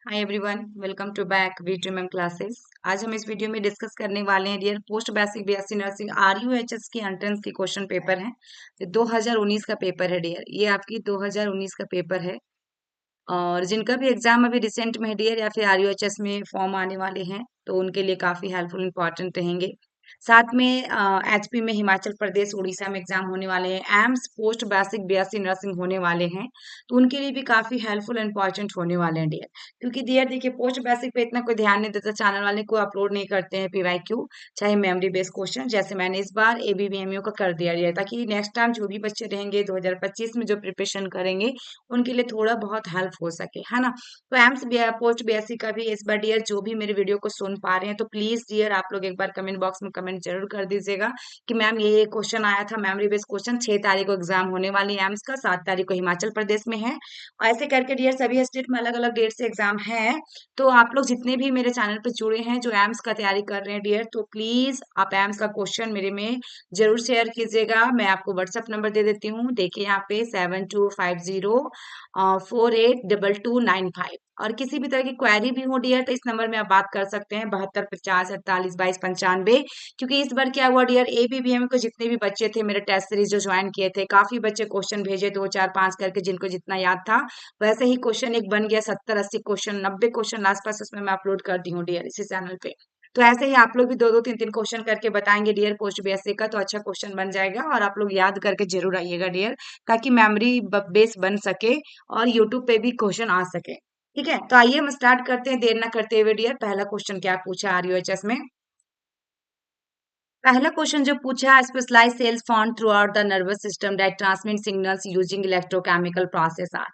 Hi everyone, welcome to back वीट्रीएम classes. आज हम इस वीडियो में डिस्कस करने वाले हैं dear post basic BSc nursing RUHS की एंट्रेंस की क्वेश्चन पेपर है। ये 2019 का पेपर है डियर, ये आपकी 2019 का पेपर है। और जिनका भी एग्जाम अभी रिसेंट में है डियर या फिर आरयूएचएस में फॉर्म आने वाले हैं तो उनके लिए काफी हेल्पफुल इंपॉर्टेंट रहेंगे। साथ में एचपी में, हिमाचल प्रदेश, उड़ीसा में एग्जाम होने वाले हैं। AIIMS post basic BSc nursing होने वाले हैं, तो उनके लिए भी काफी हेल्पफुल इंपॉर्टेंट होने वाले हैं डियर। क्योंकि डियर देखिए, पोस्ट बेसिक पे इतना कोई ध्यान नहीं देता, चैनल वाले को अपलोड नहीं करते हैं पीवाईक्यू, चाहे मेमोरी बेस्ड क्वेश्चन, जैसे मैंने इस बार एबीवीएमयू का कर दिया डियर, ताकि नेक्स्ट टाइम जो भी बच्चे रहेंगे 2025 में जो प्रिपरेशन करेंगे उनके लिए थोड़ा बहुत हेल्प हो सके, है ना। तो एम्स पोस्ट बीएससी का भी इस बार डियर, जो भी मेरे वीडियो को सुन पा रहे हैं तो प्लीज डियर आप लोग एक बार कमेंट बॉक्स में कमेंट जरूर कर दीजिएगा कि मैम ये क्वेश्चन आया था, मेमोरी बेस्ड क्वेश्चन, 6 तारीख को एग्जाम होने वाली है एम्स का, 7 तारीख को हिमाचल प्रदेश में है। और ऐसे करके डियर सभी स्टेट में अलग अलग डेट से एग्जाम है। तो आप लोग जितने भी मेरे चैनल पे जुड़े हैं जो एम्स का तैयारी कर रहे हैं डियर, तो प्लीज आप एम्स का क्वेश्चन मेरे में जरूर शेयर कीजिएगा। मैं आपको व्हाट्सएप नंबर दे देती हूँ, देखिए यहाँ पे 7250482295। और किसी भी तरह की क्वेरी भी हो डियर तो इस नंबर में आप बात कर सकते हैं, 7250482295। क्योंकि इस बार क्या हुआ डियर, एबीवीएम को जितने भी बच्चे थे मेरे टेस्ट सीरीज जो ज्वाइन किए थे, काफी बच्चे क्वेश्चन भेजे 2 4 5 करके, जिनको जितना याद था वैसे ही क्वेश्चन एक बन गया, 70 80 क्वेश्चन, 90 क्वेश्चन आसपास उसमें मैं अपलोड कर दी हूँ डियर इसी चैनल पे। तो ऐसे ही आप लोग भी 2 2 3 3 क्वेश्चन करके बताएंगे डियर पोस्ट बीएससी का, तो अच्छा क्वेश्चन बन जाएगा और आप लोग याद करके जरूर आइएगा डियर, ताकि मेमोरी बेस बन सके और यूट्यूब पे भी क्वेश्चन आ सके। ठीक है, तो आइए हम स्टार्ट करते हैं देर ना करते हुए डियर। पहला क्वेश्चन क्या पूछा आरयूएचएस में, पहला क्वेश्चन जो पूछा, specialize cells found throughout the nervous system that transmit signals using electrochemical process are.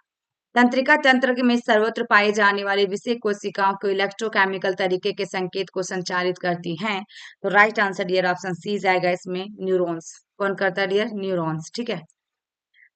तंत्रिका तंत्र में सर्वत्र पाई जाने वाली विषय कोशिकाओं को इलेक्ट्रोकेमिकल तरीके के संकेत को संचारित करती हैं। तो right answer dear option C जाएगा इसमें, न्यूरॉन्स। कौन करता है डियर, न्यूरॉन्स। ठीक है,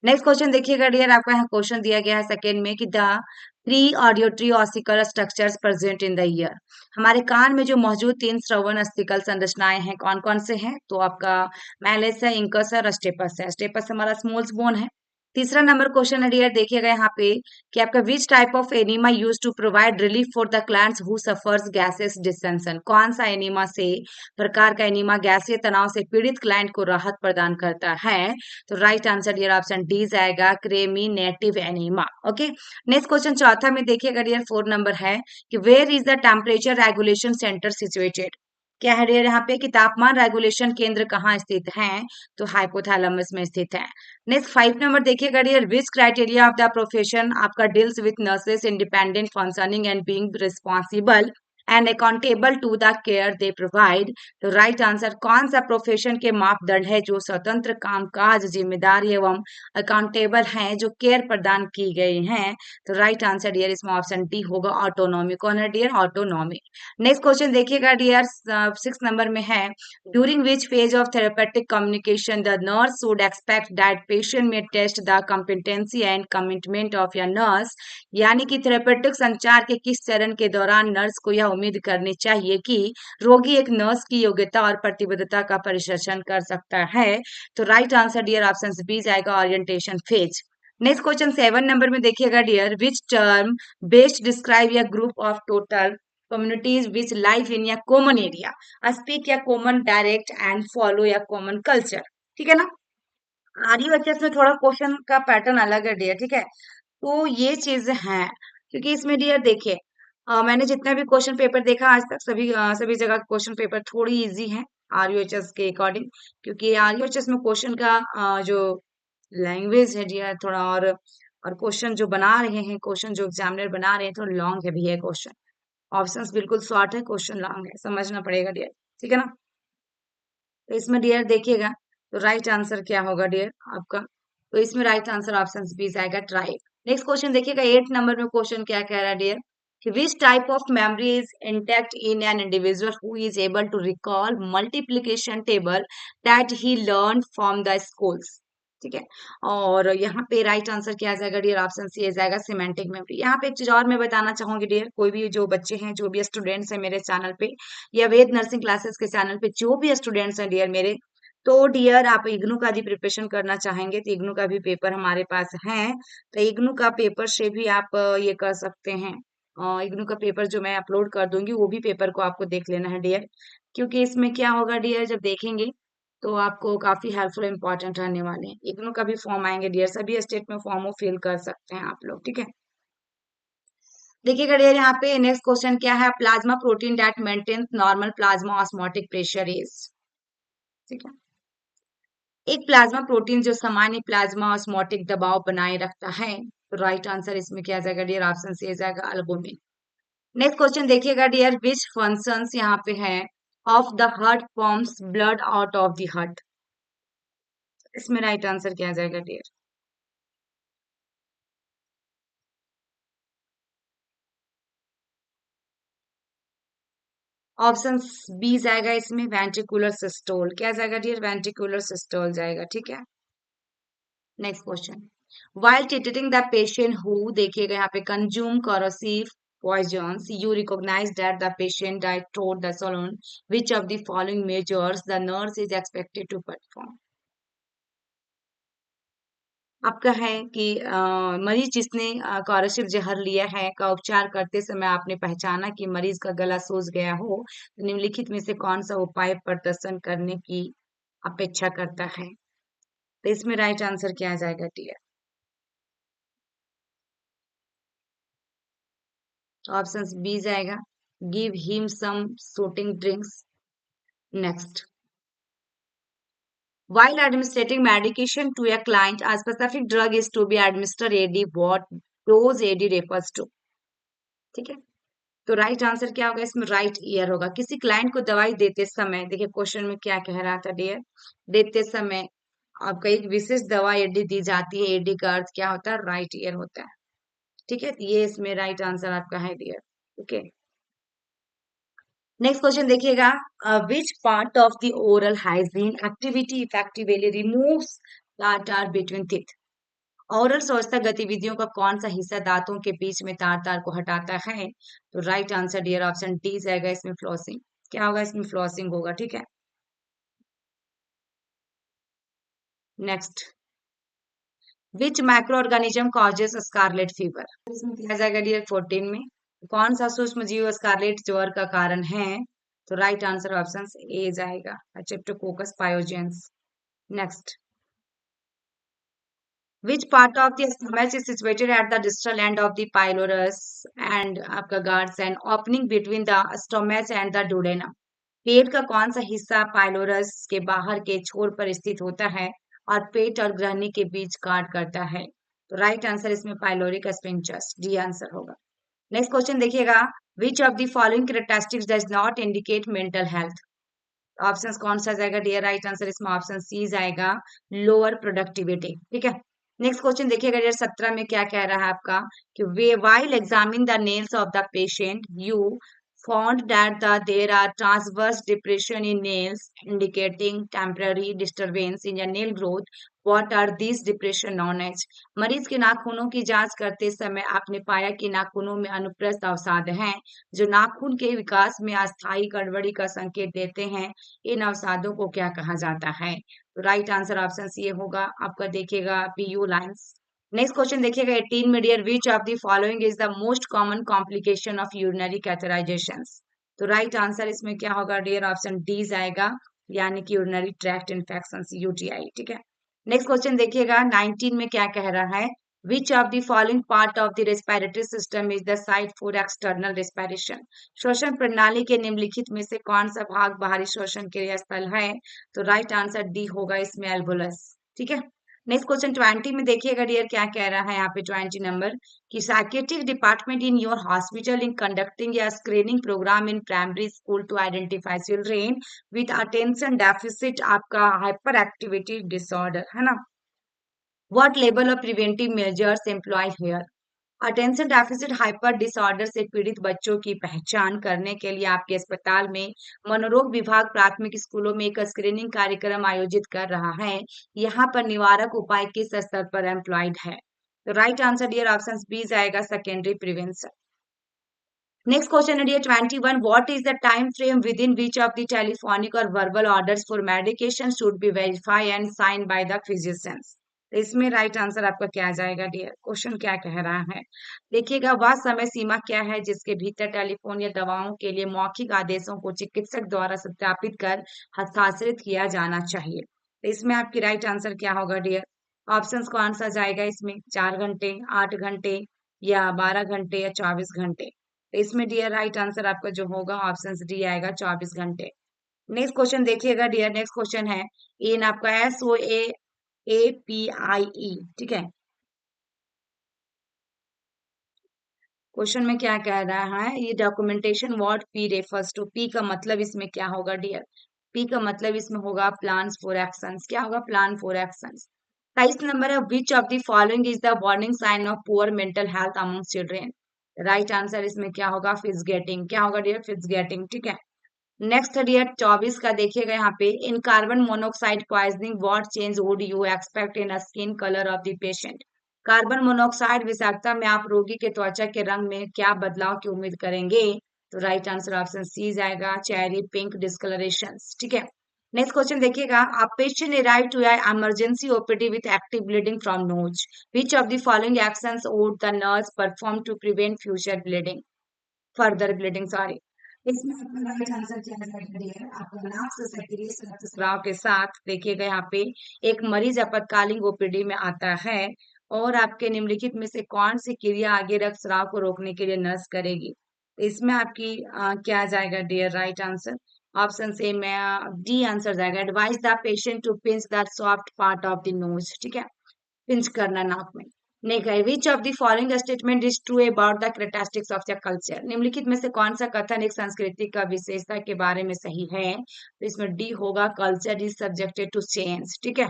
नेक्स्ट क्वेश्चन देखिएगा डियर, आपको यहाँ क्वेश्चन दिया गया है सेकेंड में कि the three auditory ossicle structures present in the ear. हमारे कान में जो मौजूद 3 श्रवण अस्थिकल संरचनाएं हैं कौन कौन से हैं, तो आपका मैलेस है, इंकस है और स्टेपस है। स्टेपस हमारा स्मॉल्स बोन है। तीसरा नंबर क्वेश्चन है डियर, देखिएगा यहाँ पे कि आपका which type of enema use to provide relief for the clients who suffers gases distension. कौन सा एनिमा से प्रकार का एनिमा गैसीय तनाव से पीड़ित क्लाइंट को राहत प्रदान करता है। तो right answer dear option D जाएगा, carminative enema. Okay, next question चौथा में देखिएगा डियर, 4 नंबर है कि where is the temperature regulation centre situated. क्या है डियर यहाँ पे कि तापमान रेगुलेशन केंद्र कहाँ स्थित है, तो हाइपोथैलेमस में स्थित है। नेक्स्ट 5 नंबर देखिएगा dear, which criteria of the profession आपका deals with nurses independent functioning and being responsible and accountable to the care they provide. तो राइट आंसर, कौन सा प्रोफेशन के मापदंड है जो स्वतंत्र कामकाज, जिम्मेदार एवं अकाउंटेबल हैं, जो केयर प्रदान की गई हैं। तो राइट आंसर डियर इसमें ऑप्शन डी होगा, ऑटोनॉमी। कौन है डियर, ऑटोनॉमी। नेक्स्ट क्वेश्चन देखिएगा डियर, 6 नंबर में है, during which phase of therapeutic communication the nurse should expect that patient may test the competency and commitment of a nurse. यानी कि therapeutic संचार के किस चरण के दौरान नर्स को यह उम्मीद करनी चाहिए कि रोगी एक नर्स की योग्यता और प्रतिबद्धता का परिदर्शन कर सकता है। तो right answer dear option B जाएगा, orientation phase. Next question 7 number में देखिएगा dear, which term best describe a group of total communities which live in a common area, speak या common direct and follow या common culture। ठीक है ना, RUHS में थोड़ा क्वेश्चन का पैटर्न अलग है डियर। ठीक है, तो ये चीज है, क्योंकि इसमें डियर देखिए, मैंने जितना भी क्वेश्चन पेपर देखा आज तक, सभी जगह क्वेश्चन पेपर थोड़ी इजी है आरयूएचएस के अकॉर्डिंग। क्योंकि आरयूएचएस में क्वेश्चन का जो लैंग्वेज है डियर थोड़ा, और क्वेश्चन जो बना रहे हैं, क्वेश्चन जो एग्जामिनर बना रहे हैं, थोड़ा लॉन्ग है भी है क्वेश्चन। ऑप्शंस बिल्कुल शॉर्ट है, क्वेश्चन लॉन्ग है, समझना पड़ेगा डियर। ठीक है ना, तो इसमें डियर देखिएगा, तो राइट आंसर क्या होगा डियर आपका, तो इसमें राइट आंसर ऑप्शन बी आएगा, ट्राइब। नेक्स्ट क्वेश्चन देखिएगा, 8 नंबर में क्वेश्चन क्या कह रहा है डियर कि which type of memory is intact in an individual who is able to recall multiplication table that he learn from the schools. ठीक है, और यहाँ पे राइट आंसर क्या आ जाएगा डियर, ऑप्शन सी आ जाएगा, सिमेंटिक मेमोरी। यहाँ पे एक चीज और मैं बताना चाहूंगी डियर, कोई भी जो बच्चे हैं, जो भी स्टूडेंट्स हैं मेरे चैनल पे या वेद नर्सिंग क्लासेस के चैनल पे, जो भी स्टूडेंट्स हैं डियर मेरे, तो डियर आप इग्नू का भी प्रिपरेशन करना चाहेंगे तो इग्नू का भी पेपर हमारे पास है, तो इग्नू का पेपर से भी आप ये कर सकते हैं। इग्नू का पेपर जो मैं अपलोड कर दूंगी वो भी पेपर को आपको देख लेना है डियर, क्योंकि इसमें क्या होगा डियर, जब देखेंगे तो आपको काफी हेल्पफुल इंपॉर्टेंट रहने वाले हैं। इग्नू का भी फॉर्म आएंगे डियर, सभी स्टेट में फॉर्म फिल कर सकते हैं आप लोग, ठीक है। देखिएगा डियर, यहाँ पे नेक्स्ट क्वेश्चन क्या है, plasma protein that maintains normal plasma osmotic pressure is, ठीक है। एक प्लाज्मा प्रोटीन जो सामान्य प्लाज्मा ऑस्मोटिक दबाव बनाए रखता है, तो राइट आंसर इसमें क्या जाएगा डियर, ऑप्शन सी जाएगा अल्बुमिन। नेक्स्ट क्वेश्चन देखिएगा डियर, विच फंक्शंस यहाँ पे है of the heart pumps blood out of the heart, इसमें राइट आंसर क्या जाएगा डियर, ऑप्शन बी जाएगा इसमें वेंट्रिकुलर सिस्टोल, क्या जाएगा डियर, वेंट्रिकुलर सिस्टोल जाएगा, ठीक है। Next question, while treating the patient who, देखिएगा यहाँ पे consume corrosive poisons, you recognize that the patient died through the salon, which of the following measures the nurse is expected to perform, आपका है कि मरीज जिसने कॉरोसिव जहर लिया है का उपचार करते समय आपने पहचाना कि मरीज का गला सूज गया हो, तो निम्नलिखित में से कौन सा उपाय प्रदर्शन करने की अपेक्षा करता है, तो इसमें राइट आंसर क्या आ जाएगा डियर, ऑप्शन बी जाएगा give him some soothing drinks. Next, while administering medication to a client, a specific drug is to be administered AD, what dose AD refers to, ठीक है। तो राइट आंसर क्या होगा इसमें, राइट ईयर होगा। किसी client को दवाई देते समय, देखिए क्वेश्चन में क्या कह रहा था डियर, देते समय आपका एक विशेष दवा यदि दी जाती है, एडी का अर्थ क्या होता है, राइट ईयर होता है, ठीक है। तो ये इसमें राइट आंसर आपका है डियर, ओके। नेक्स्ट क्वेश्चन देखिएगा, which part of the oral hygiene activity effectively removes tar between teeth, oral स्वच्छता गतिविधियों का कौन सा हिस्सा दांतों के बीच में तार को हटाता है, तो right answer dear option D जाएगा इसमें फ्लॉसिंग, क्या होगा इसमें, फ्लॉसिंग होगा, ठीक है। Next, which micro organism causes scarlet fever, इसमें क्या जाएगा डियर 14 में, कौन सा सूक्ष्म जीव स्कारलेट ज्वर का कारण है, तो राइट आंसर ऑप्शन ए जाएगा, Streptococcus pyogenes. Next, which part of the stomach is situated at the distal end of the pylorus and आपका guards and opening between the stomach and the duodenum, पेट का कौन सा हिस्सा pylorus के बाहर के छोर पर स्थित होता है और पेट और ग्रहणी के बीच गार्ड करता है, तो राइट आंसर इसमें पाइलोरिक स्पिंचस, डी आंसर होगा। नेक्स्ट क्वेश्चन देखिएगा, विच of the following characteristics does not indicate mental health, options कौन सा जाएगा डियर, राइट आंसर इसमें ऑप्शन सी जाएगा लोअर प्रोडक्टिविटी, ठीक है। नेक्स्ट क्वेश्चन देखिएगा डियर 17 में क्या कह रहा है आपका कि वे while examine the nails of the patient you found that there are transverse depression in nails indicating temporary disturbance in your nail growth. What are these depression known as? मरीज के नाखूनों की जांच करते समय आपने पाया कि नाखूनों में अनुप्रस्थ अवसाद हैं जो नाखून के विकास में अस्थायी गड़बड़ी का संकेत देते हैं, इन अवसादों को क्या कहा जाता है, तो राइट आंसर ऑप्शन सी होगा आपका, देखिएगा पीयू लाइंस। नेक्स्ट क्वेश्चन देखिएगा 18 में dear, which of the following is the most common complication of urinary catheterisations, तो राइट आंसर इसमें क्या होगा डियर, ऑप्शन डी जाएगा, यानी कि यूरिनरी ट्रैक्ट इन्फेक्शंस, यूटीआई, ठीक है। नेक्स्ट क्वेश्चन देखिएगा 19 में क्या कह रहा है, which of the following part of the respiratory system is the site for external respiration, श्वसन प्रणाली के निम्नलिखित में से कौन सा भाग बाहरी श्वसन के लिए स्थल है, तो राइट आंसर डी होगा इसमें एल्वोलस, ठीक है। नेक्स्ट क्वेश्चन 20 में देखिएगा डियर क्या कह रहा है यहाँ पे 20 नंबर कि psychiatric department in your hospital in conducting a screening programme in primary school to identify children with attention deficit, आपका हाइपर एक्टिविटी डिसऑर्डर है ना, what level of preventive measures employ here, attention deficit hyper disorder से पीड़ित बच्चों की पहचान करने के लिए आपके अस्पताल में मनोरोग विभाग प्राथमिक स्कूलों में एक स्क्रीनिंग कार्यक्रम आयोजित कर रहा है, यहाँ पर निवारक उपाय किस स्तर पर एम्प्लॉयड है, तो right answer dear option B जाएगा सेकेंडरी प्रिवेंशन। नेक्स्ट क्वेश्चन है 21, what is the time frame within which of the telephonic और verbal orders for medication should be verify and sign by the physicians, तो इसमें right answer आपका क्या आ जाएगा dear? Question क्या कह रहा है? देखिएगा, वह समय सीमा क्या है जिसके भीतर टेलीफोन या दवाओं के लिए मौखिक आदेशों को चिकित्सक द्वारा सत्यापित कर हस्ताक्षरित किया जाना चाहिए? तो इसमें आपकी राइट आंसर क्या होगा डियर? ऑप्शंस कौन सा जाएगा इसमें? 4 घंटे, 8 घंटे या 12 घंटे या 24 घंटे? तो इसमें डियर राइट आंसर आपका जो होगा ऑप्शन डी आएगा, 24 घंटे। नेक्स्ट क्वेश्चन देखिएगा डियर, नेक्स्ट क्वेश्चन है इन आपका SOAPIE, ठीक है। क्वेश्चन में क्या कह रहा है? ये documentation what P refers to, P का मतलब इसमें क्या होगा डियर? पी का मतलब इसमें होगा प्लान्स फॉर एक्शंस। क्या होगा? Plan for actions. 23 नंबर है which of the following is the warning sign of poor mental health among children? Right answer इसमें क्या होगा? फिज गेटिंग। क्या होगा डियर? फिज गेटिंग, ठीक है। नेक्स्ट डियर 24 का देखिएगा यहाँ पे, in carbon monoxide poisoning what change would you expect in skin colour of the patient? Carbon monoxide विषाक्तता में आप रोगी के त्वचा के रंग में क्या बदलाव की उम्मीद करेंगे? तो राइट आंसर ऑप्शन सी जाएगा, चेरी पिंक डिस्कलरेशन, ठीक है। नेक्स्ट क्वेश्चन देखिएगा, a patient arrived to an emergency OPD with active bleeding from nose. Which of the following actions would the nurse perform to prevent future bleeding? Further bleeding, sorry. इसमें आपका right answer क्या जाएगा dear? आपका नाक से सक्रिय रक्तस्राव के साथ देखिएगा यहाँ पे एक मरीज आपातकालीन ओपीडी में आता है और आपके निम्नलिखित में से कौन सी क्रिया आगे रक्तस्राव को रोकने के लिए नर्स करेगी? तो इसमें आपकी क्या जाएगा डियर राइट आंसर? ऑप्शन से में डी आंसर जाएगा, advise the patient to pinch the soft part of the nose, ठीक है। पिंच करना नाक में। नेक्स्ट है which of the following statement is true about the characteristics of the culture? निम्नलिखित में से कौन सा कथन एक संस्कृति का विशेषता के बारे में सही है? तो इसमें डी होगा, culture is subjected to change, ठीक है।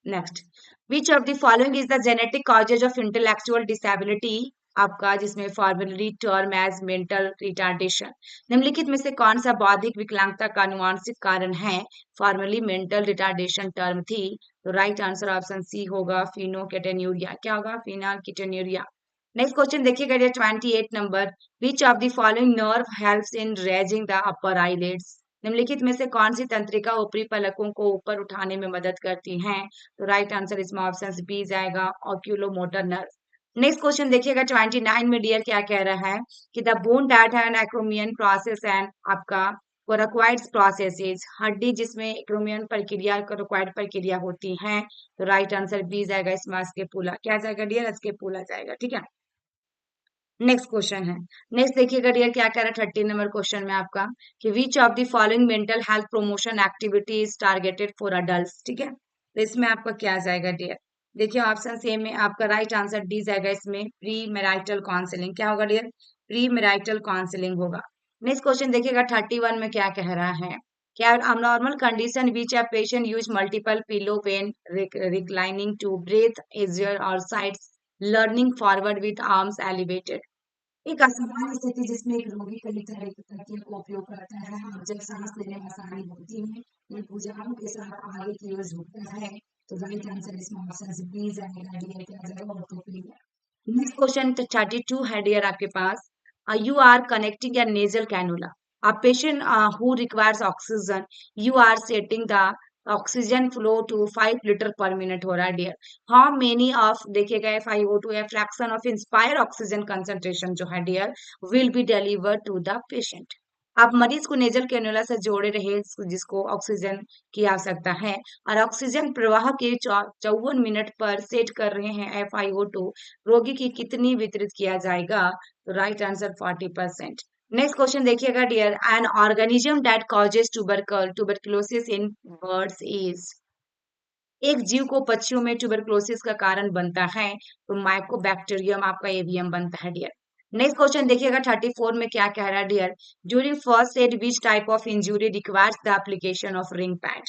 Next, which of the following is the genetic causes of intellectual disability? आपका जिसमें formerly term as mental retardation. निम्नलिखित में से कौन सा बौद्धिक विकलांगता का अनुवांशिक कारण है? फॉर्मली मेंटल रिटार्डेशन टर्म थी। तो राइट आंसर ऑप्शन सी होगा, फिनोकेटेन्यूरिया। क्या होगा? फिनाकिटेन्यूरिया। नेक्स्ट क्वेश्चन देखिएगा 28 number, which of the following nerve helps in raising the upper eyelids? निम्नलिखित में से कौन सी तंत्रिका ऊपरी पलकों को ऊपर उठाने में मदद करती हैं? तो राइट आंसर इसमें ऑप्शन बी जाएगा, ऑक्यूलोमोटर नर्व। नेक्स्ट क्वेश्चन देखिएगा 29 में डियर क्या कह रहा है कि द बोन डैट है एक्रोमियन प्रोसेस एंड आपका कोरक्वाइड प्रोसेसेस, हड्डी जिसमें एक्रोमियन प्रक्रिया कोरक्वाइड प्रक्रिया होती है। तो राइट आंसर बी जाएगा, इसमें स्केपुला। क्या जाएगा डियर? स्केपुला जाएगा, ठीक है। नेक्स्ट क्वेश्चन है, नेक्स्ट देखिएगा डियर क्या कह रहा है 30 नंबर क्वेश्चन में आपका कि विच of the following mental health promotion activity is targeted for adult, ठीक है। तो इसमें आपका क्या जाएगा डियर? देखिए ऑप्शन ए में आपका राइट आंसर डी जाएगा, इसमें प्री मैरिटल काउंसलिंग। क्या होगा डियर? प्री मैरिटल काउंसलिंग होगा। नेक्स्ट क्वेश्चन देखिएगा 31 में क्या कह रहा है, क्या abnormal condition which a patient use multiple pillow when reclining to breathe easier or sides learning forward with arms elevated? एक असामान्य स्थिति जिसमें एक रोगी कई तरह की तकियों का उपयोग करता है और जब सांस लेने में आसानी होती है या भुजाओं के साथ आगे की ओर झुकता है। तो राइट आंसर इसमें ऑप्शन बी जाएगा, डियर क्या जाएगा? ऑर्थोपेडिया। नेक्स्ट क्वेश्चन 32 है डियर आपके पास, you are connecting a nasal cannula, a patient who requires oxygen, you are setting the oxygen flow to 5 litre per minute हो रहा है डियर। हाउ मेनी ऑफ देखिएगा FiO2 है fraction of inspire oxygen concentration जो है dear will be delivered to the patient. आप मरीज को नेजल कैनुला से जोड़े रहे जिसको ऑक्सीजन की आवश्यकता है और ऑक्सीजन प्रवाह के 54 मिनट पर सेट कर रहे हैं FiO2, रोगी की कितनी वितरित किया जाएगा? तो राइट आंसर 40%। नेक्स्ट क्वेश्चन देखिएगा dear, an organism that causes tuberculosis in birds is? एक जीव को पक्षियों में ट्यूबरकुलोसिस का कारण बनता है तो माइकोबैक्टीरियम आपका एवियम बनता है डियर। नेक्स्ट क्वेश्चन देखिएगा 34 में क्या कह रहा है dear, during first aid which type of injury requires the application of ring pad?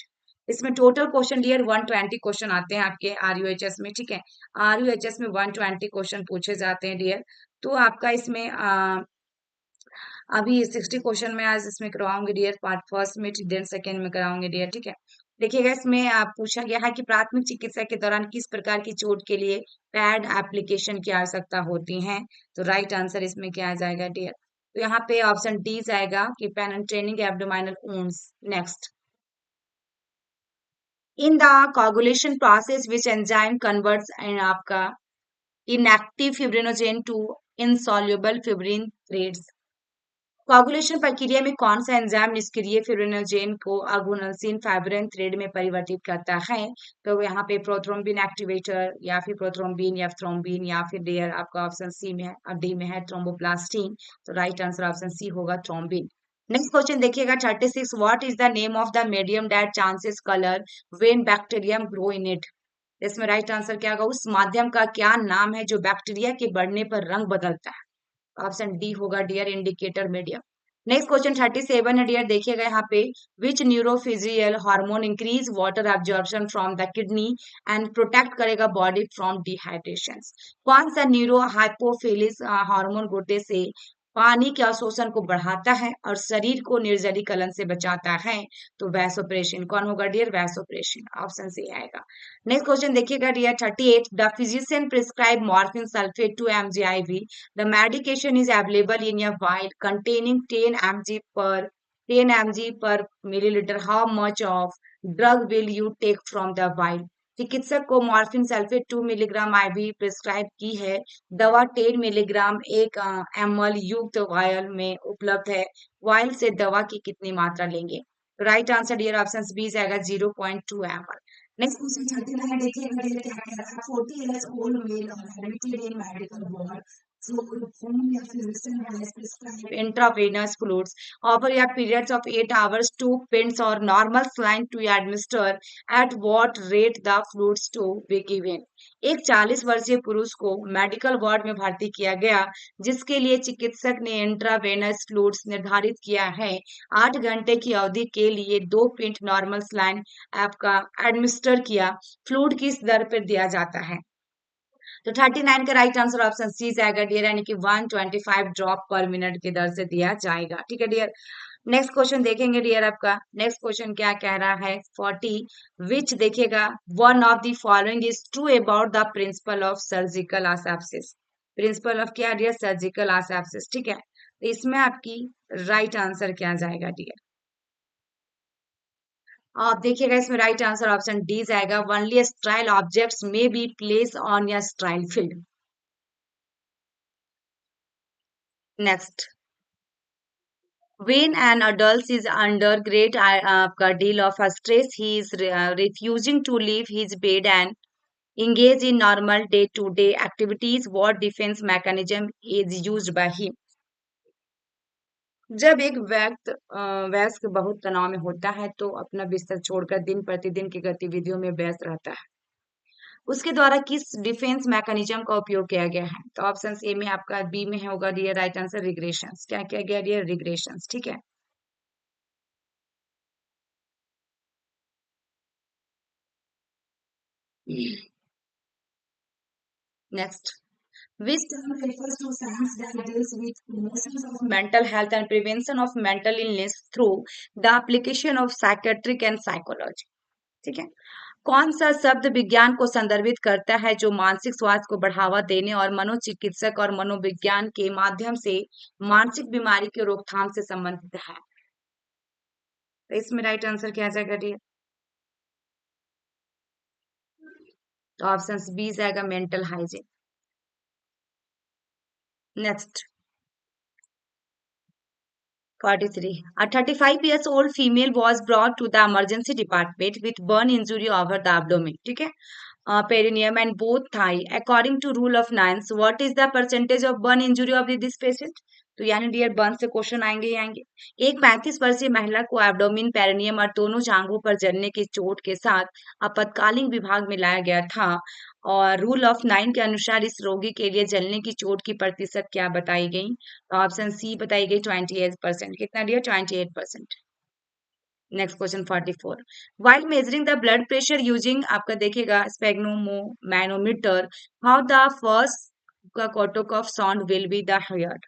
इसमें टोटल क्वेश्चन डियर 120 क्वेश्चन आते हैं आपके RUHS में, ठीक है। RUHS में 120 क्वेश्चन पूछे जाते हैं डियर। तो आपका इसमें अभी 60 क्वेश्चन में आज इसमें करवाऊंगी डियर, पार्ट फर्स्ट में देन सेकेंड में कराऊंगी डियर, ठीक है। देखिएगा इसमें आप पूछा गया है कि प्राथमिक चिकित्सा के दौरान किस प्रकार की चोट के लिए पैड एप्लीकेशन की आवश्यकता होती है? तो राइट आंसर इसमें क्या आ जाएगा डियर? तो यहाँ पे ऑप्शन डी जाएगा कि penetrating abdominal wounds. Next in the coagulation process which enzyme converts in आपका inactive fibrinogen to insoluble fibrin threads। Coagulation प्रक्रिया में कौन सा एंजाइम निष्क्रिय फिब्रिनोजेन को अगुनोसिन फाइब्रिन थ्रेड में परिवर्तित करता है? तो यहाँ पे प्रोथ्रोम्बिन एक्टिवेटर या फिर प्रोथ्रोम्बिन या थ्रोम्बिन या फिर डेयर आपका ऑप्शन सी में है, डी में है थ्रोम्बोप्लास्टिन। तो राइट आंसर ऑप्शन सी होगा थ्रोम्बिन। नेक्स्ट क्वेश्चन देखिएगा 36, what is the name of the medium that chances colour when bacterium grow in it? इसमें राइट आंसर क्या होगा? उस माध्यम का क्या नाम है जो बैक्टीरिया के बढ़ने पर रंग बदलता है? ऑप्शन डी होगा dear indicator medium. Next question 37 है डियर, देखिएगा यहाँ पे which neurophysial hormone increase water absorption from the kidney and protect करेगा बॉडी फ्रॉम डिहाइड्रेशन? कौन सा न्यूरो हाइपोफिलिस हार्मोन गुर्दे से पानी के अवशोषण को बढ़ाता है और शरीर को निर्जलीकरण से बचाता है? तो वैसोप्रेसिन। कौन होगा डियर? वैसोप्रेसिन। ऑप्शन सी आएगा। नेक्स्ट क्वेश्चन देखिएगा dear 38, the physician prescribe morphine sulphate 2 mg IV। The medication is available in a vial containing 10 mg per milliliter. How much of drug will you take from the vial? चिकित्सक को morphine sulphate 2 milligram IV prescribe की है। दवा 10 milligram 1 ml युक्त vial में उपलब्ध है। Vial से दवा की कितनी मात्रा लेंगे? Right answer dear option B जाएगा 0.2 ml। नेक्स्ट क्वेश्चन 39 देखिएगा डियर क्या कह रहा है? 40 years old male admitted in medical ward through whom a physician has prescribed intravenous fluids over a period of 8 hours 2 pins or normal saline to administer at what rate the fluids to be given? एक 40 वर्षीय पुरुष को medical ward में भर्ती किया गया जिसके लिए चिकित्सक ने इंट्रावेनस फ्लूइड्स निर्धारित किया है। 8 घंटे की अवधि के लिए 2 पिंट नॉर्मल सलाइन आपका एडमिनिस्टर किया। फ्लूइड किस दर पर दिया जाता है? तो 39 का राइट आंसर ऑप्शन सी जाएगा डियर, यानी कि 125 ड्रॉप पर मिनट की दर से दिया जाएगा। ठीक है डियर। नेक्स्ट क्वेश्चन देखेंगे डियर आपका। नेक्स्ट क्वेश्चन क्या कह रहा है? 40 विच देखिएगा one of the following is true about the principle of surgical asepsis. Principle of क्या डियर? Surgical asepsis. ठीक है, तो इसमें आपकी राइट आंसर क्या जाएगा डियर? आप देखिएगा इसमें राइट आंसर ऑप्शन डी जाएगा, only sterile objects may be place on a sterile field. Next, when an adult is under great deal of stress, he is refusing to leave his bed and engage in normal day-to-day activities. What defense mechanism is used by him? जब एक वयस्क बहुत तनाव में होता है तो अपना बिस्तर छोड़कर दिन प्रतिदिन की गतिविधियों में व्यस्त रहता है। उसके द्वारा किस डिफेंस मैकेनिज्म का उपयोग किया गया है? तो ऑप्शन ए में आपका बी में होगा डियर राइट आंसर रिग्रेशंस। क्या किया गया डियर? रिग्रेशंस। ठीक है। Next, which term refers to science that deals with promotions of mental health and prevention of mental illness through the application of psychiatric and psychology? ठीक है, कौन सा शब्द विज्ञान को संदर्भित करता है जो मानसिक स्वास्थ्य को बढ़ावा देने और मनोचिकित्सक और मनोविज्ञान के माध्यम से मानसिक बीमारी की रोकथाम से संबंधित है? तो इसमें राइट आंसर क्या जाएगा डियर? तो ऑप्शन बी जाएगा mental hygiene. Next 43. A 35 years old female was brought to the emergency department with burn injury over the abdomen. ठीक है, perineum and both thigh. According to rule of nines, what is the percentage of burn injury of this patient? तो यानी dear burn से question आएंगे ही आएंगे। एक 35 वर्षीय महिला को एब्डोमिन, पेरिनियम और दोनों जांघों पर जलने की चोट के साथ आपातकालीन विभाग में लाया गया था और रूल ऑफ 9 के अनुसार इस रोगी के लिए जलने की चोट की प्रतिशत क्या बताई गई? तो ऑप्शन सी बताई गई 28%। कितना dear? 28%। Next question 44, while measuring the blood pressure using आपका देखिएगा sphygmomanometer, how the first cutoff of sound will be the heard?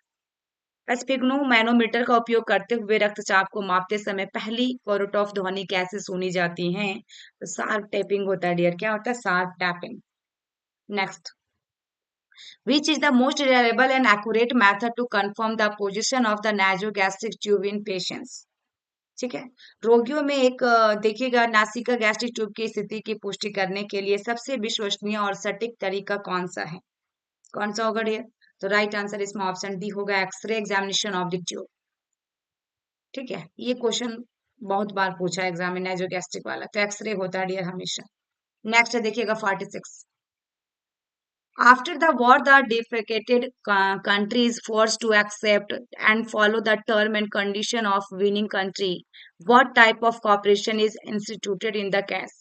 Sphygmomanometer का उपयोग करते हुए रक्तचाप को मापते समय पहली कोरोटॉफ ध्वनि कैसे सुनी जाती है? तो शार्प टैपिंग होता है डियर। क्या होता है? Sharp tapping. Next, which is the most reliable and accurate method to confirm the position of the nasogastric tube in patients? ठीक है। रोगियों में एक देखिएगा नासिका गैस्ट्रिक ट्यूब की स्थिति की पुष्टि करने के लिए सबसे विश्वसनीय और सटीक तरीका कौन सा है? कौन सा होगा डियर? तो राइट आंसर इसमें ऑप्शन डी होगा, x ray examination of the tube. ठीक है, ये क्वेश्चन बहुत बार पूछा है एग्जाम में नाइजोगैस्ट्रिक वाला, तो एक्सरे होता है डियर हमेशा। नेक्स्ट देखिएगा 46। After the war, the defecated country is forced to accept and follow the term and condition of winning country. What type of cooperation is instituted in the case?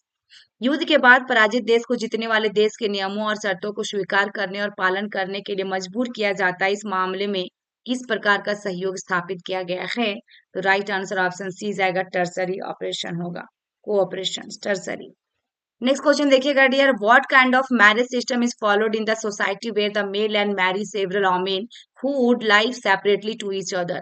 युद्ध के बाद पराजित देश को जीतने वाले देश के नियमों और शर्तों को स्वीकार करने और पालन करने के लिए मजबूर किया जाता है। इस मामले में किस प्रकार का सहयोग स्थापित किया गया है? तो राइट आंसर ऑप्शन सी जाएगा, टर्सरी ऑपरेशन होगा, कोऑपरेशन टर्सरी। नेक्स्ट क्वेश्चन देखिएगा dear, what kind of marriage system is followed in the society where the male and marry several women who would live separately to each other?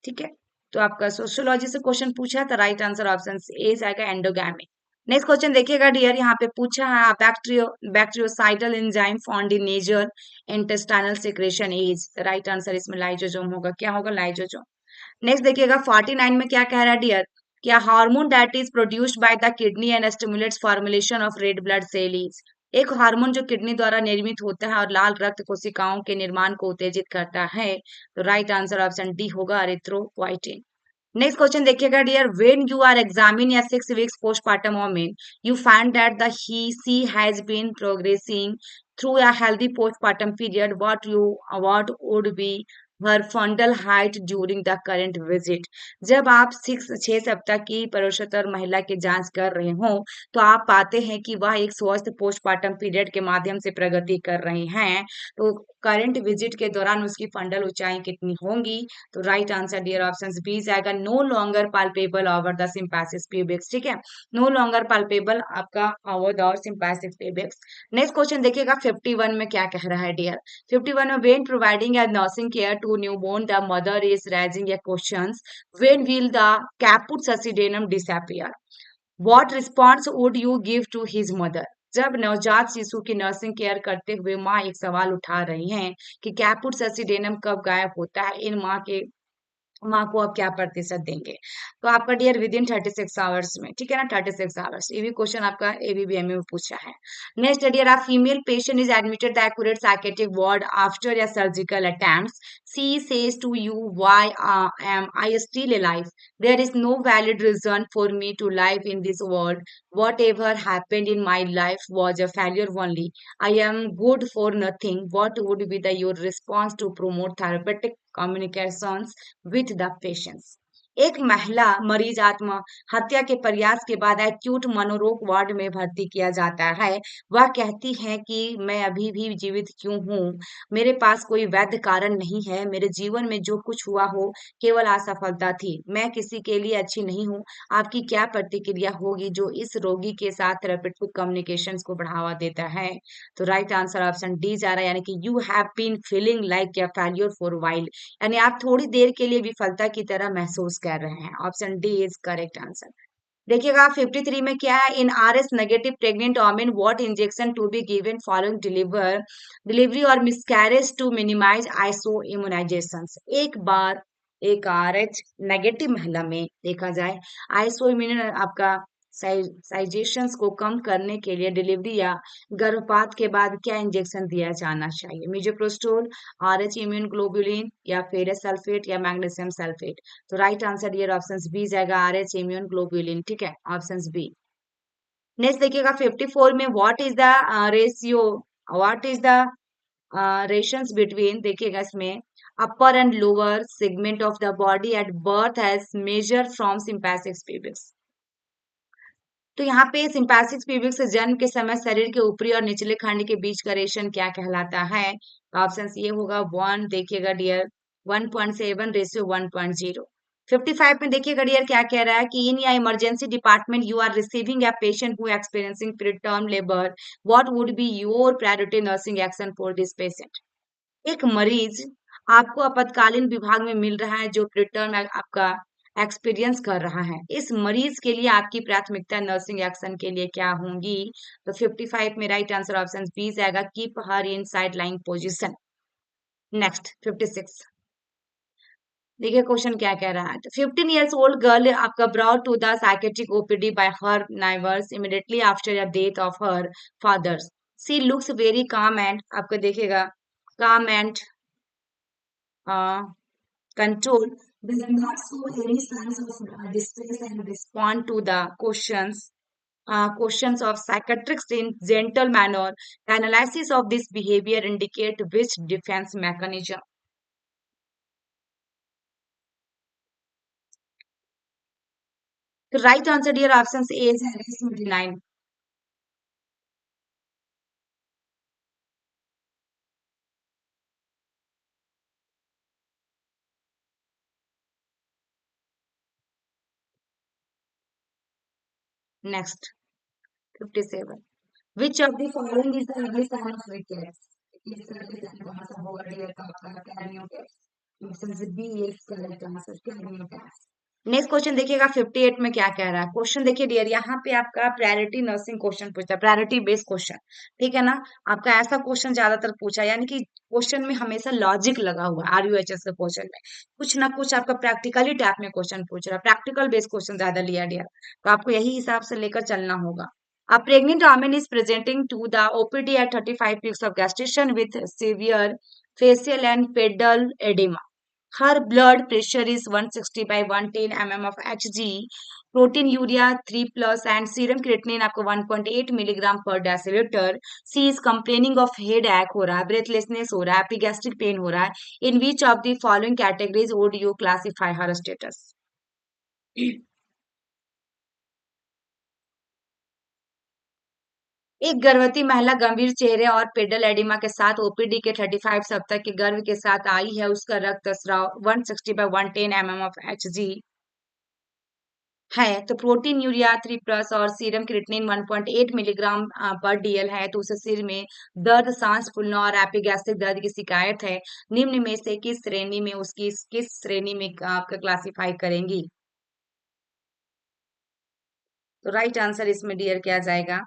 ठीक है, तो आपका sociology से question पूछा है, तो right answer option A जाएगा, endogamy. Next question देखिएगा डियर, यहाँ पे पूछा है bacteriocidal enzyme found in nasal intestinal secretion is, right answer इसमें लाइजोसोम होगा, क्या होगा, लाइजोसोम। नेक्स्ट देखिएगा 49 में क्या कह रहा है डियर, क्या hormone that is produced by the kidney and stimulates formulation of red blood cell is, एक हार्मोन जो किडनी द्वारा निर्मित होता है और लाल रक्त कोशिकाओं के निर्माण को उत्तेजित करता है, तो राइट आंसर ऑप्शन डी होगा, एरिथ्रोपोइटिन। नेक्स्ट क्वेश्चन देखिएगा dear, when you are examine या 6 weeks postpartum women you find that the he she has been progressing through a healthy postpartum period, what would be her fundal height during the current visit, जब आप 6 सप्ताह की प्रसूतर महिला की जांच कर रहे हो तो आप पाते हैं कि वह एक स्वस्थ पोस्टपार्टम पीरियड के माध्यम से प्रगति कर रही हैं, तो करंट विजिट के दौरान उसकी फंडल ऊंचाई कितनी होंगी? तो right answer dear option B जाएगा, no longer palpable over the symphysis pubis. ठीक है, नो लॉन्गर पाल्पेबल आपका over the symphysis pubis. Next question देखिएगा 51 में क्या कह रहा है डियर, 51 में when providing a nursing care to newborn the mother is raising a questions, when will the caput succedaneum disappear, what response would you give to his mother, जब नवजात शिशु की नर्सिंग केयर करते हुए माँ एक सवाल उठा रही हैं कि कैपुट ससिडेनम कब गायब होता है, इन माँ को आप क्या प्रतिशत देंगे? तो आपका डियर विद इन 36 आवर्स में, ठीक है ना, 36 आवर्स, ये भी क्वेश्चन आपका एबीबीएमए में पूछा है। नेक्स्ट डियर, आप female patient is admitted the accurate psychiatric ward after a surgical attempts, she says to you why am I still alive, there is no valid reason for me to live in this world, whatever happened in my life was a failure only, I am good for nothing, what would be the your response to promote therapeutic communications with the patients। एक महिला मरीज आत्महत्या के प्रयास के बाद acute मनोरोग ward में भर्ती किया जाता है। वह कहती है कि मैं अभी भी जीवित क्यों हूँ, मेरे पास कोई वैध कारण नहीं है, मेरे जीवन में जो कुछ हुआ हो केवल असफलता थी, मैं किसी के लिए अच्छी नहीं हूँ। आपकी क्या प्रतिक्रिया होगी जो इस रोगी के साथ थेरेपेटिक कम्युनिकेशंस को बढ़ावा देता है? तो राइट आंसर ऑप्शन डी जा रहा है, यानी कि you have been feeling like a failure for while, यानी आप थोड़ी देर के लिए विफलता की तरह महसूस कर रहे हैं। Option D is correct answer. देखिएगा 53 में क्या है, in Rh negative pregnant women what injection to be given following delivery और miscarriage to minimise iso immunisation. एक बार एक आरएच नेगेटिव महिला में देखा जाए आइसो इम्यून आपका साइजेशंस को कम करने के लिए डिलीवरी या गर्भपात के बाद क्या इंजेक्शन दिया जाना चाहिए? मिजोप्रोस्टोल, आरएच इम्यून ग्लोबुलिन या फेरस सल्फेट या मैग्नीशियम सल्फेट? तो राइट आंसर ये ऑप्शन बी जाएगा, आरएच इम्यून ग्लोबुलिन। ठीक है, ऑप्शन बी। नेक्स्ट देखिएगा 54 में what is the ratio, what is the rations between, देखिएगा इसमें upper and lower segment of the body at birth as measure from symphysis pubis. तो यहाँ पे सिंपैथिक प्यूबिक्स से जन्म के समय शरीर के ऊपरी और निचले खंड के बीच का रेशन क्या कहलाता है? ऑप्शन ये होगा 1, देखिएगा डियर 1.7 रेशियो 1.0। 55 में देखिएगा डियर क्या कह रहा है कि इन या emergency department you are receiving a patient who experiencing preterm labour, what would be your priority nursing action for this patient? एक मरीज आपको आपातकालीन विभाग में मिल रहा है जो प्रीटर्म आपका एक्सपीरियंस कर रहा है, इस मरीज के लिए आपकी प्राथमिकता नर्सिंग एक्शन के लिए क्या होंगी? तो 55 में राइट आंसर ऑप्शन बी आएगा, कीप हर इन साइड लाइन पोजिशन। नेक्स्ट 56, देखिए क्वेश्चन क्या कह रहा है। तो 15 years old गर्ल आपका brought to the psychiatric OPD by her neighbours immediately after the death of her fathers. She looks very calm and आपका देखिएगा calm and control does not show any signs of distress and respond to the questions of psychiatrists in gentle manner. The analysis of this behavior indicate which defense mechanism. The right answer here options A is 79. Next, 57. Which of the following is the early sign of rickets? Is the early sign कौन सा होगा dear का आपका karyotypes? Option B is correct answer karyotypes. Next question देखिएगा 58 में क्या कह रहा है। क्वेश्चन देखिए डियर, यहाँ पे आपका प्रायोरिटी नर्सिंग क्वेश्चन पूछता है, प्रायोरिटी बेस्ड क्वेश्चन। ठीक है ना, आपका ऐसा क्वेश्चन ज्यादातर पूछा, यानी कि क्वेश्चन में हमेशा लॉजिक लगा हुआ है। आरयूएचएस के क्वेश्चन में कुछ ना कुछ आपका प्रैक्टिकली टाइप में क्वेश्चन पूछ रहा है, प्रैक्टिकल बेस्ड क्वेश्चन ज्यादा लिया डियर, तो आपको यही हिसाब से लेकर चलना होगा। A pregnant woman is presenting to the OPD at 35 weeks of gestation with severe facial and pedal edema. Her blood pressure is 160 by 110 mm of Hg, protein urea 3 plus and serum creatinine आपको 1.8 milligram per deciliter. She is complaining of headache हो रहा है, breathlessness हो रहा है, epigastric pain हो रहा है. In which of the following categories would you classify her status? एक गर्भवती महिला गंभीर चेहरे और पेडल एडिमा के साथ ओपीडी के 35 सप्ताह के गर्भ के साथ आई है। उसका रक्तस्राव 160 बाय 110 mm ऑफ Hg है, तो प्रोटीन यूरिया 3 प्लस और सीरम क्रिएटिनिन 1.8 मिलीग्राम पर डीएल है, तो उसे सिर में दर्द, सांस फूलना और एपिगैस्ट्रिक दर्द की शिकायत है। निम्न में से किस श्रेणी में उसकी किस श्रेणी में आपका क्लासिफाई करेंगी? तो राइट आंसर इसमें डियर क्या जाएगा?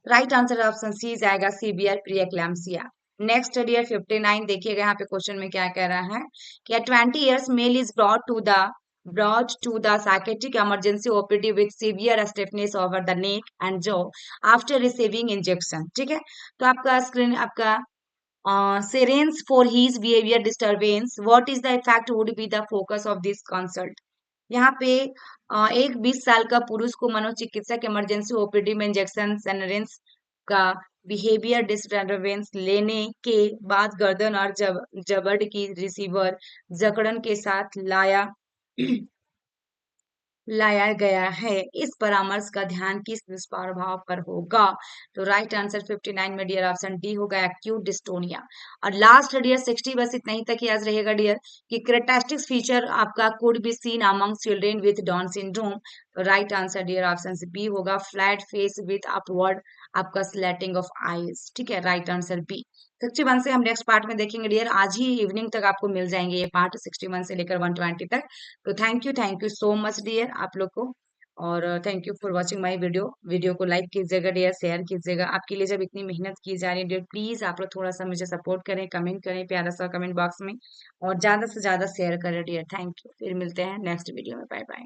राइट आंसर ऑप्शन सी जाएगा सीवियर प्रीएक्लैम्सिया। नेक्स्ट डियर 59 देखिएगा यहाँ पे क्वेश्चन में क्या कह रहा है कि 20 years male is brought to the psychiatric emergency OPD with severe stiffness over the neck and jaw after receiving injection। ठीक है, तो आपका स्क्रीन आपका serens for his behavior disturbance, what is the effect would be the focus of this consult? यहाँ पे एक 20 साल का पुरुष को मनोचिकित्सक इमरजेंसी ओपीडी में इंजेक्शन सेनरेंस का बिहेवियर डिस्टर्बेंस लेने के बाद गर्दन और जबड़ की रिसीवर जकड़न के साथ लाया गया है। इस परामर्श का ध्यान किस दुष्प्रभाव पर होगा? तो राइट आंसर 59 में डियर ऑप्शन डी होगा, एक्यूट डिस्टोनिया। और लास्ट डियर 60, बस इतना ही तक याद रहेगा डियर कि कैरेक्टरिस्टिक्स फीचर आपका could be seen among children with Down syndrome. तो right answer dear option B होगा, फ्लैट फेस विथ अपवर्ड आपका स्लैटिंग ऑफ आईज। ठीक है, राइट आंसर बी। 61 से हम नेक्स्ट पार्ट में देखेंगे डियर, आज ही इवनिंग तक आपको मिल जाएंगे ये पार्ट 61 से लेकर 120 तक। तो thank you so much dear आप लोग को, और thank you for watching my video. Video को लाइक कीजिएगा डियर, शेयर कीजिएगा। आपके लिए जब इतनी मेहनत की जा रही है डियर, प्लीज आप लोग थोड़ा सा मुझे सपोर्ट करें, कमेंट करें प्यारा सा कमेंट बॉक्स में, और ज्यादा से ज्यादा शेयर करें डियर। थैंक यू, फिर मिलते हैं नेक्स्ट वीडियो में। Bye bye.